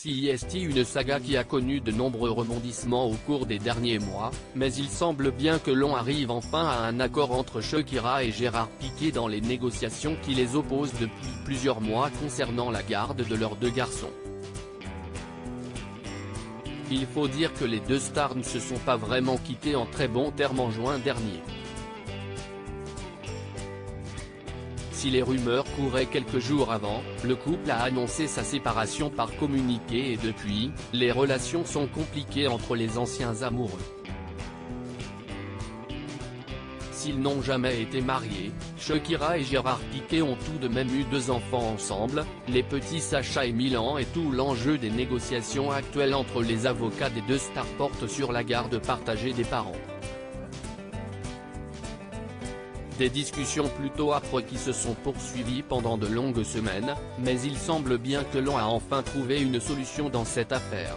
C'est une saga qui a connu de nombreux rebondissements au cours des derniers mois, mais il semble bien que l'on arrive enfin à un accord entre Shakira et Gérard Piqué dans les négociations qui les opposent depuis plusieurs mois concernant la garde de leurs deux garçons. Il faut dire que les deux stars ne se sont pas vraiment quittés en très bons termes en juin dernier. Si les rumeurs couraient quelques jours avant, le couple a annoncé sa séparation par communiqué et depuis, les relations sont compliquées entre les anciens amoureux. S'ils n'ont jamais été mariés, Shakira et Gérard Piqué ont tout de même eu 2 enfants ensemble, les petits Sacha et Milan, et tout l'enjeu des négociations actuelles entre les avocats des deux stars porte sur la garde partagée des parents. Des discussions plutôt âpres qui se sont poursuivies pendant de longues semaines, mais il semble bien que l'on a enfin trouvé une solution dans cette affaire.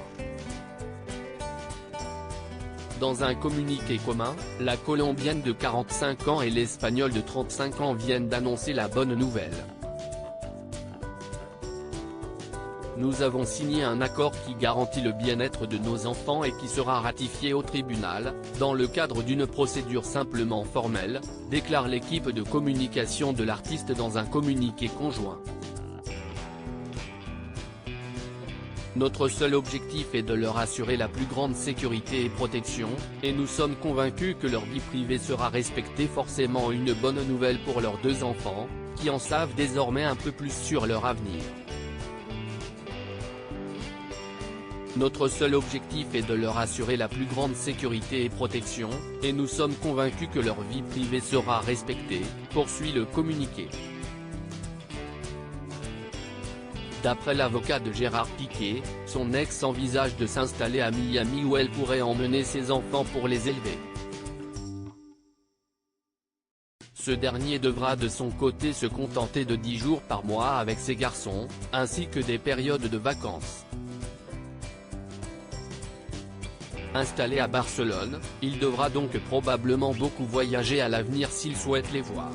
Dans un communiqué commun, la Colombienne de 45 ans et l'Espagnol de 35 ans viennent d'annoncer la bonne nouvelle. Nous avons signé un accord qui garantit le bien-être de nos enfants et qui sera ratifié au tribunal, dans le cadre d'une procédure simplement formelle, déclare l'équipe de communication de l'artiste dans un communiqué conjoint. Notre seul objectif est de leur assurer la plus grande sécurité et protection, et nous sommes convaincus que leur vie privée sera respectée. Forcément une bonne nouvelle pour leurs 2 enfants, qui en savent désormais un peu plus sur leur avenir. Notre seul objectif est de leur assurer la plus grande sécurité et protection, et nous sommes convaincus que leur vie privée sera respectée, poursuit le communiqué. D'après l'avocat de Gérard Piqué, son ex envisage de s'installer à Miami où elle pourrait emmener ses enfants pour les élever. Ce dernier devra de son côté se contenter de 10 jours par mois avec ses garçons, ainsi que des périodes de vacances. Installé à Barcelone, il devra donc probablement beaucoup voyager à l'avenir s'il souhaite les voir.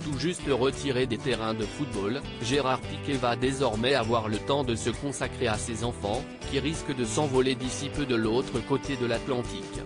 Tout juste retiré des terrains de football, Gérard Piqué va désormais avoir le temps de se consacrer à ses enfants, qui risquent de s'envoler d'ici peu de l'autre côté de l'Atlantique.